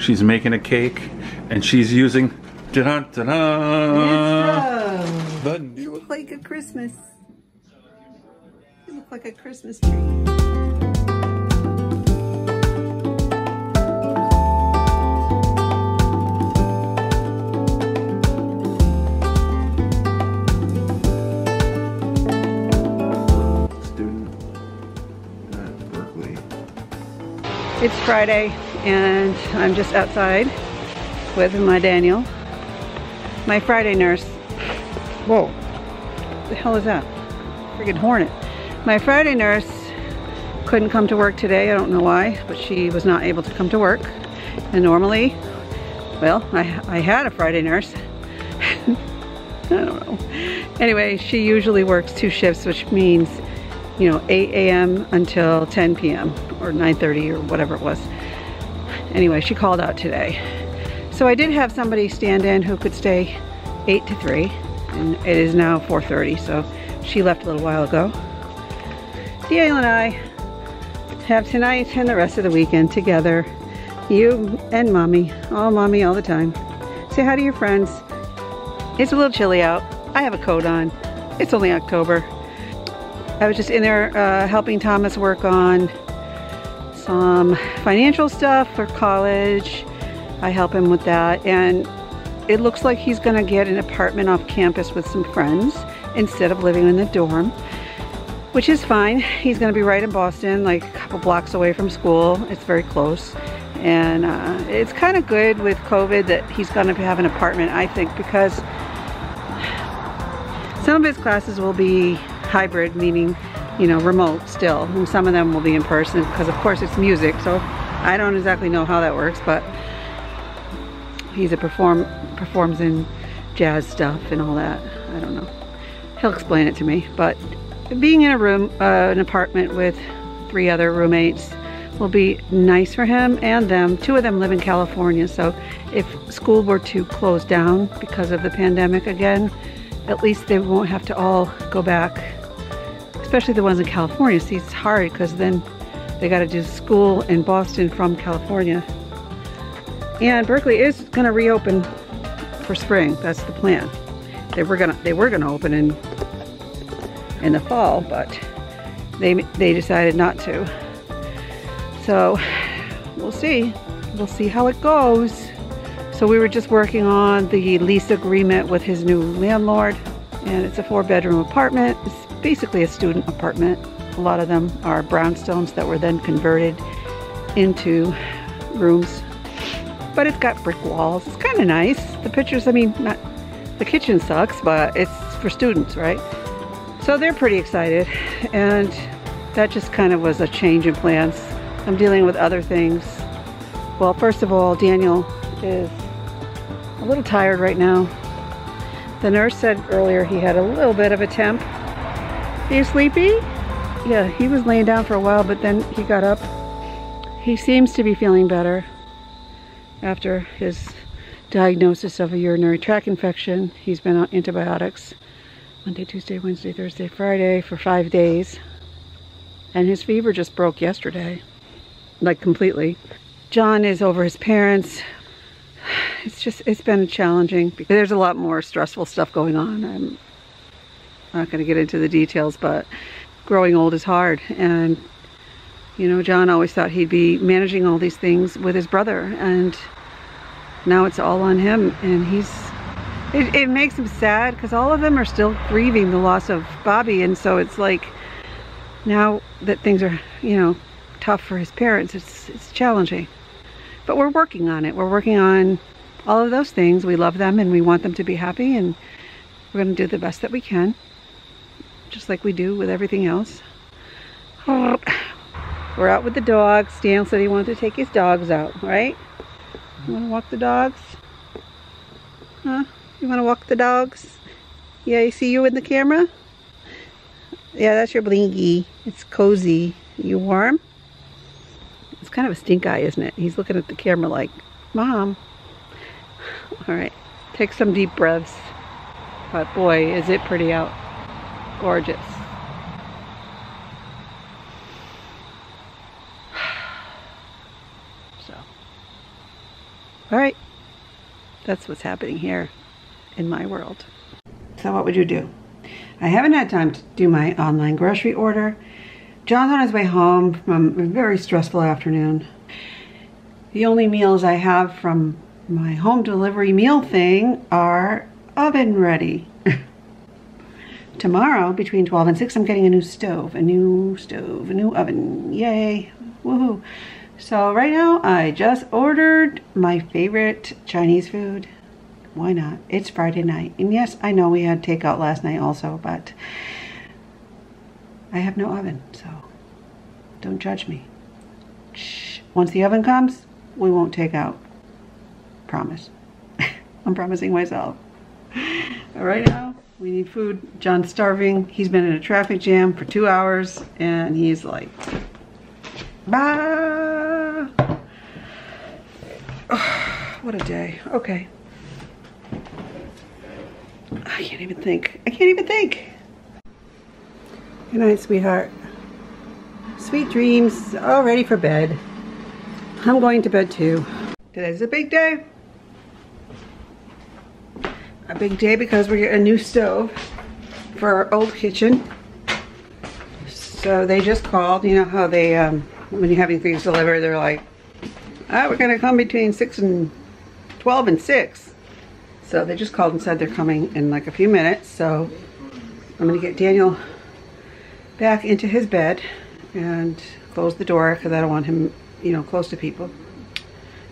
She's making a cake, and she's using button. You look like a Christmas. You look like a Christmas tree. It's Friday and I'm just outside with my Daniel, my Friday nurse. Whoa, what the hell is that? Friggin' hornet. My Friday nurse couldn't come to work today. I don't know why, but she was not able to come to work. And normally, well, I had a Friday nurse. I don't know. Anyway, she usually works 2 shifts, which means, you know, 8 a.m. until 10 p.m. or 9:30 or whatever it was. Anyway, she called out today. So I did have somebody stand in who could stay 8 to 3, and it is now 4:30, so she left a little while ago. Daniel and I have tonight and the rest of the weekend together. You and mommy all the time. Say hi to your friends. It's a little chilly out. I have a coat on. It's only October. I was just in there helping Thomas work on some financial stuff for college. I help him with that, and it looks like he's gonna get an apartment off campus with some friends instead of living in the dorm, which is fine. He's gonna be right in Boston, like a couple blocks away from school. It's very close, and it's kind of good with COVID that he's gonna have an apartment, I think, because some of his classes will be hybrid, meaning, you know, remote still, and some of them will be in person because of course it's music, so I don't exactly know how that works, but he's performs in jazz stuff and all that. I don't know, he'll explain it to me. But being in a room, an apartment with 3 other roommates will be nice for him and them. 2 of them live in California, so if school were to close down because of the pandemic again, at least they won't have to all go back. Especially the ones in California. See, it's hard because then they got to do school in Boston from California. And Berkeley is going to reopen for spring. That's the plan. They were gonna open in the fall, but they decided not to. So we'll see. We'll see how it goes. So we were just working on the lease agreement with his new landlord, and it's a 4-bedroom apartment. It's basically a student apartment. A lot of them are brownstones that were then converted into rooms. But it's got brick walls. It's kind of nice. The pictures, I mean, not the kitchen sucks, but it's for students, right? So they're pretty excited, and that just kind of was a change in plans. I'm dealing with other things. Well, first of all, Daniel is a little tired right now. The nurse said earlier he had a little bit of a temp. Are you sleepy? Yeah, he was laying down for a while, but then he got up. He seems to be feeling better after his diagnosis of a urinary tract infection. He's been on antibiotics Monday, Tuesday, Wednesday, Thursday, Friday for 5 days. And his fever just broke yesterday, like completely. John is over his parents. It's been challenging because there's a lot more stressful stuff going on. I'm not going to get into the details, but growing old is hard. And, you know, John always thought he'd be managing all these things with his brother, and now it's all on him. And it makes him sad because all of them are still grieving the loss of Bobby. And so it's like, now that things are, you know, tough for his parents, it's challenging. But we're working on it. We're working on all of those things. We love them and we want them to be happy, and we're going to do the best that we can, just like we do with everything else. We're out with the dogs. Dan said he wanted to take his dogs out, right? You want to walk the dogs? Huh? You want to walk the dogs? Yeah, you see you in the camera? Yeah, that's your blingy. It's cozy. You warm? It's kind of a stink eye, isn't it? He's looking at the camera like, Mom. All right, take some deep breaths. But boy, is it pretty out. Gorgeous. So, All right, that's what's happening here in my world. So what would you do? I haven't had time to do my online grocery order. John's on his way home from a very stressful afternoon. The only meals I have from my home delivery meal thing are oven ready. Tomorrow, between 12 and 6, I'm getting a new stove, a new oven. Yay, woohoo. So right now, I just ordered my favorite Chinese food. Why not? It's Friday night. And yes, I know we had takeout last night also, but I have no oven, so don't judge me. Shh. Once the oven comes, we won't take out. Promise. I'm promising myself. All right now, we need food. John's starving. He's been in a traffic jam for 2 hours, and he's like, bah! Oh, what a day. Okay. I can't even think. I can't even think. Good night, sweetheart. Sweet dreams. All ready for bed. I'm going to bed too. Today's a big day. A big day because we're getting a new stove for our old kitchen. So they just called. You know how they, when you're having things delivered, they're like, oh, we're going to come between 12 and 6. So they just called and said they're coming in like a few minutes. So I'm going to get Daniel back into his bed and close the door because I don't want him, you know, close to people.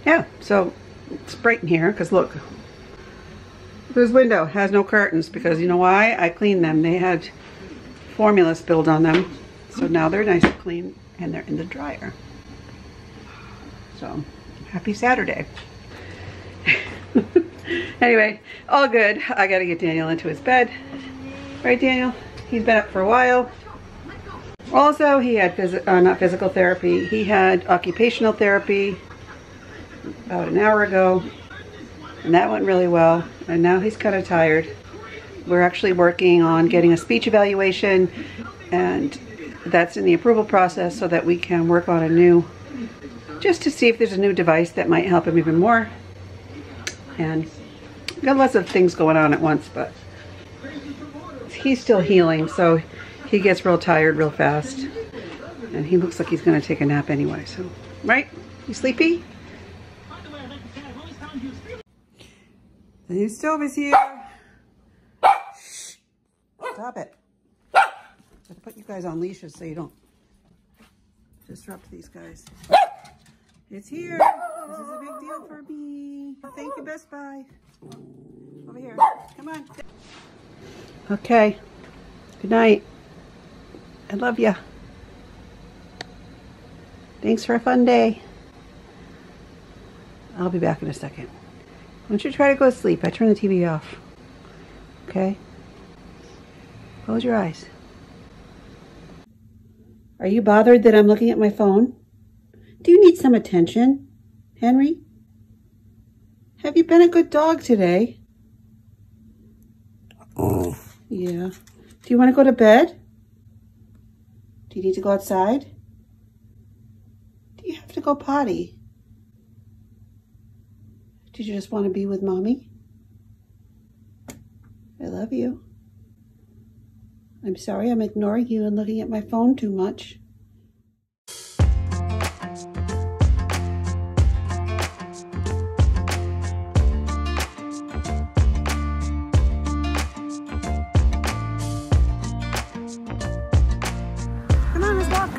Yeah, so it's bright in here because look, this window has no curtains because you know why? I cleaned them. They had formula spilled on them. So now they're nice and clean and they're in the dryer. So happy Saturday. Anyway, all good. I gotta get Daniel into his bed. Right, Daniel? He's been up for a while. Also, he had not physical therapy. He had occupational therapy about an hour ago, and that went really well. And now he's kind of tired. We're actually working on getting a speech evaluation, and that's in the approval process so that we can work on a new, just to see if there's a new device that might help him even more. And got lots of things going on at once, but he's still healing, so he gets real tired real fast. And he looks like he's gonna take a nap anyway, so, right? You sleepy? The new stove is here. Shh. Stop it. Gotta put you guys on leashes so you don't disrupt these guys. It's here. This is a big deal for me. Thank you, Best Buy. Over here. Come on. Okay. Good night. I love ya. Thanks for a fun day. I'll be back in a second. Why don't you try to go to sleep? I turn the TV off. Okay? Close your eyes. Are you bothered that I'm looking at my phone? Do you need some attention, Henry? Have you been a good dog today? Oh. Yeah. Do you want to go to bed? Do you need to go outside? Do you have to go potty? Did you just want to be with Mommy? I love you. I'm sorry I'm ignoring you and looking at my phone too much. Come on, let's walk.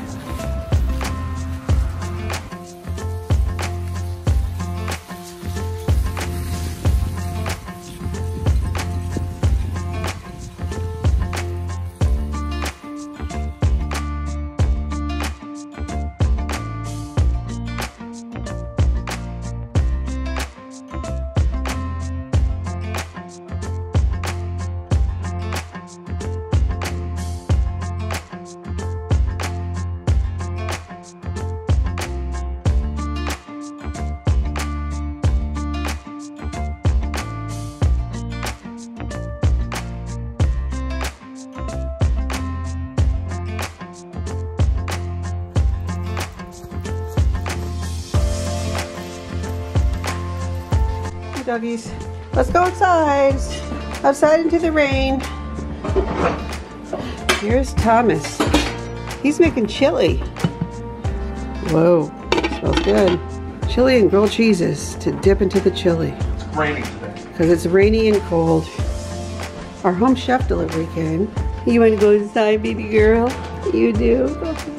doggies. Let's go outside. Outside into the rain. Here's Thomas. He's making chili. Whoa, smells good. Chili and grilled cheeses to dip into the chili. It's raining today. Because it's rainy and cold. Our home chef delivery came. You want to go inside, baby girl? You do? Okay.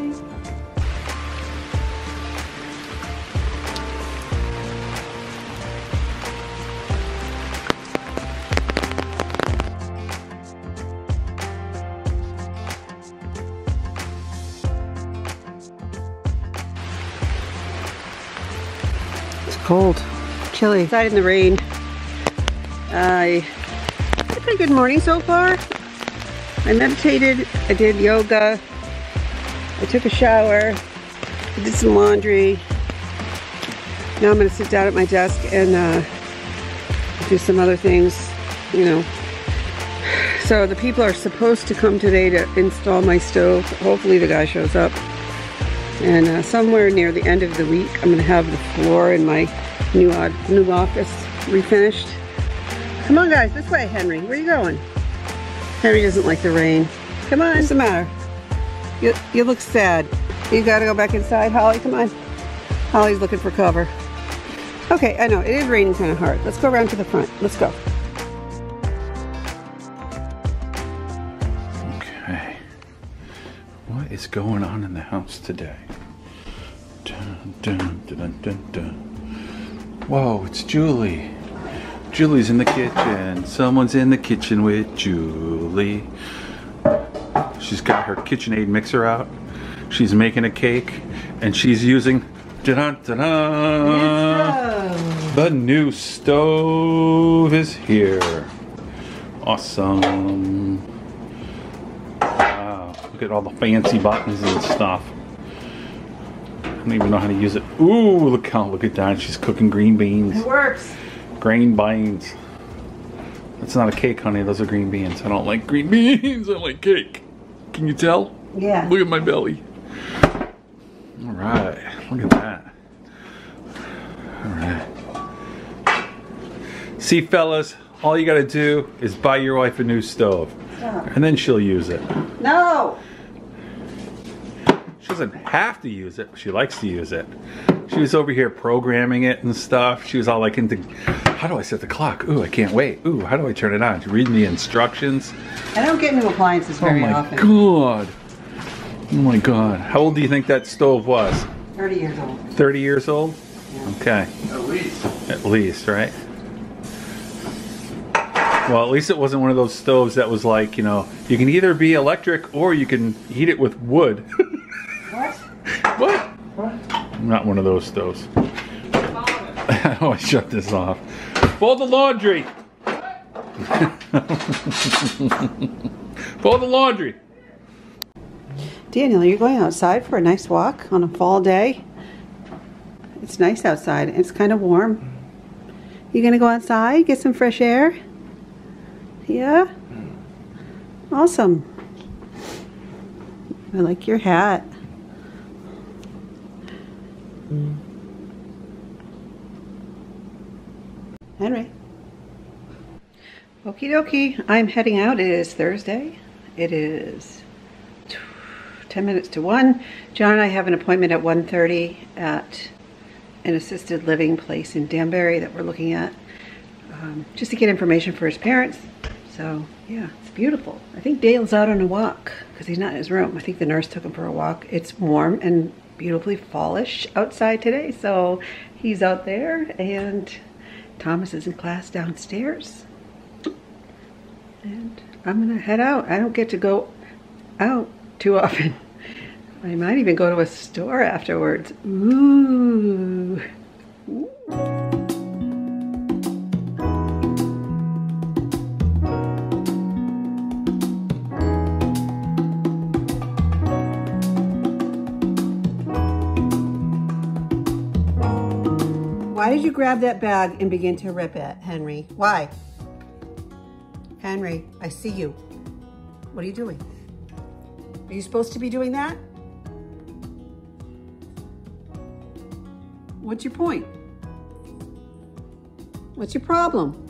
Cold, chilly, outside in the rain. I had a pretty good morning so far. I meditated, I did yoga, I took a shower, I did some laundry. Now I'm going to sit down at my desk and do some other things, you know. So the people are supposed to come today to install my stove. Hopefully the guy shows up. And somewhere near the end of the week, I'm going to have the floor in my new office refinished. Come on, guys, this way, Henry. Where are you going? Henry doesn't like the rain. Come on. What's the matter? You look sad. You got to go back inside, Holly. Come on. Holly's looking for cover. Okay, I know it is raining kind of hard. Let's go around to the front. Let's go. Okay. What is going on in the house today? Dun, dun, dun, dun, dun. Whoa, it's Julie. Julie's in the kitchen. Someone's in the kitchen with Julie. She's got her KitchenAid mixer out. She's making a cake, and she's using the new stove is here. Awesome. Wow, look at all the fancy buttons and stuff. I don't even know how to use it. Ooh, look at that. She's cooking green beans. It works. Green beans. That's not a cake, honey. Those are green beans. I don't like green beans. I like cake. Can you tell? Yeah. Look at my belly. All right. Look at that. All right. See, fellas, all you got to do is buy your wife a new stove. Stop. And then she'll use it. No! She doesn't have to use it, but she likes to use it. She was over here programming it and stuff. She was all like into, how do I set the clock? Ooh, I can't wait. Ooh, how do I turn it on? She's reading the instructions. I don't get new appliances very often. God. Oh my God. How old do you think that stove was? 30 years old. 30 years old? Yeah. Okay. At least. At least, right? Well, at least it wasn't one of those stoves that was like, you know, you can either be electric or you can heat it with wood. What? What? What? Not one of those stoves. How do I shut this off? Fold the laundry. Fold the laundry. Daniel, are you going outside for a nice walk on a fall day? It's nice outside. It's kind of warm. You gonna go outside, get some fresh air? Yeah? Awesome. I like your hat. Henry. Okie dokie. I'm heading out. It is Thursday. It is 10 minutes to 1. John and I have an appointment at 1:30 at an assisted living place in Danbury that we're looking at just to get information for his parents. So yeah, it's beautiful. I think Dale's out on a walk because he's not in his room. I think the nurse took him for a walk. It's warm and beautifully fallish outside today, so he's out there, and Thomas is in class downstairs. And I'm gonna head out. I don't get to go out too often. I might even go to a store afterwards. Ooh. Ooh. Why did you grab that bag and begin to rip it, Henry? Why? Henry, I see you. What are you doing? Are you supposed to be doing that? What's your point? What's your problem?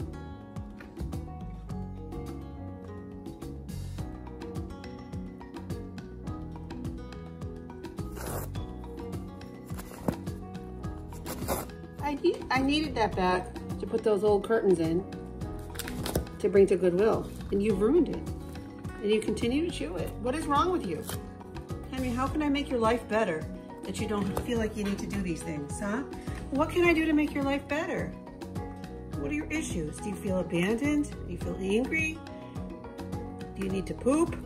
I needed that bag to put those old curtains in to bring to Goodwill, and you've ruined it. And you continue to chew it. What is wrong with you? Henry, how can I make your life better that you don't feel like you need to do these things, huh? What can I do to make your life better? What are your issues? Do you feel abandoned? Do you feel angry? Do you need to poop?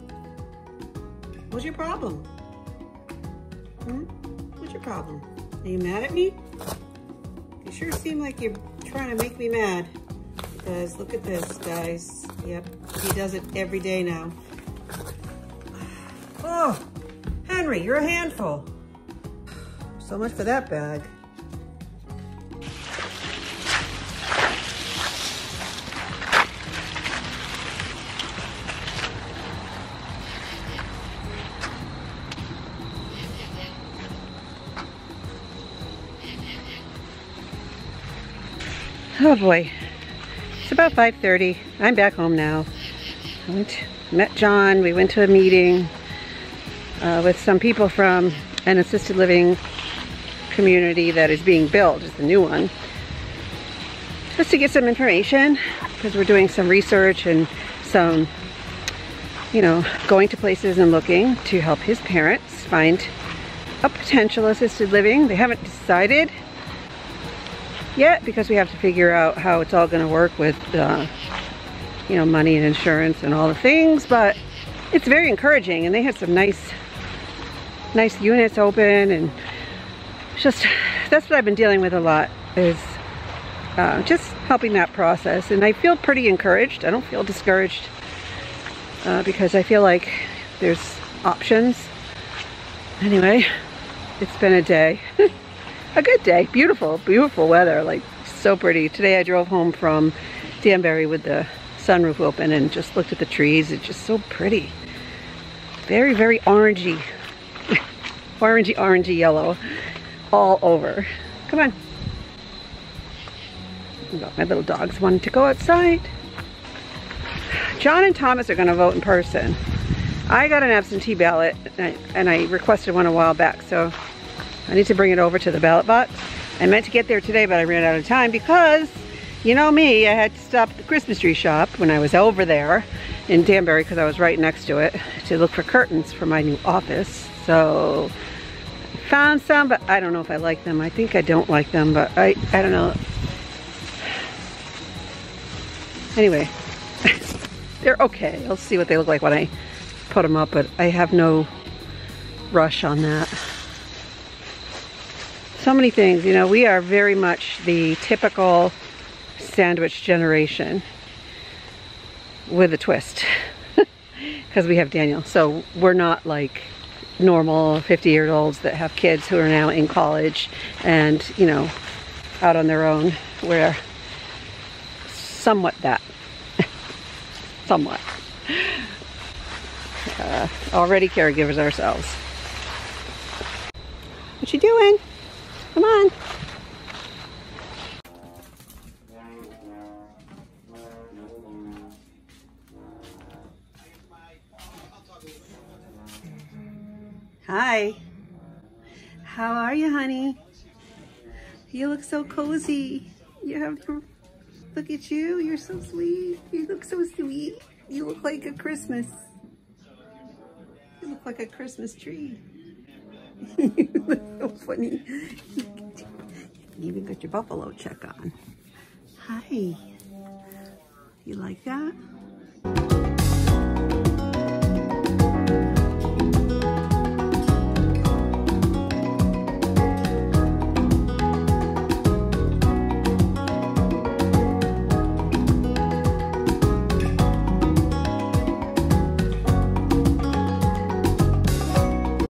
What's your problem? What's your problem? Are you mad at me? You sure seem like you're trying to make me mad. Because look at this, guys. Yep, he does it every day now. Oh, Henry, you're a handful. So much for that bag. Oh boy, it's about 5:30. I'm back home now. Met John. We went to a meeting with some people from an assisted living community that is being built. It's a new one. Just to get some information, because we're doing some research and some, you know, going to places and looking to help his parents find a potential assisted living. They haven't decided yet because we have to figure out how it's all going to work with you know, money and insurance and all the things, but it's very encouraging, and they had some nice units open, and just that's what I've been dealing with a lot, is just helping that process. And I feel pretty encouraged. I don't feel discouraged because I feel like there's options. Anyway, it's been a day. A good day. Beautiful, beautiful weather. Like, so pretty. Today I drove home from Danbury with the sunroof open and just looked at the trees. It's just so pretty. Very, very orangey. Orangey yellow all over. Come on. My little dogs wanted to go outside. John and Thomas are going to vote in person. I got an absentee ballot, and I requested one a while back, so I need to bring it over to the ballot box. I meant to get there today, but I ran out of time because, you know me, I had to stop at the Christmas tree shop when I was over there in Danbury, because I was right next to it, to look for curtains for my new office. So I found some, but I don't know if I like them. I think I don't like them, but I don't know. Anyway, they're okay. I'll see what they look like when I put them up, but I have no rush on that. So many things, you know, we are very much the typical sandwich generation with a twist because we have Daniel. So we're not like normal 50-year-olds that have kids who are now in college and, you know, out on their own. We're somewhat that. Somewhat. Already caregivers ourselves. What you doing? Come on. Hi. How are you, honey? You look so cozy. You have your, look at you. You're so sweet. You look so sweet. You look like a Christmas. You look like a Christmas tree. You look so funny. You even got your buffalo check on. Hi. You like that?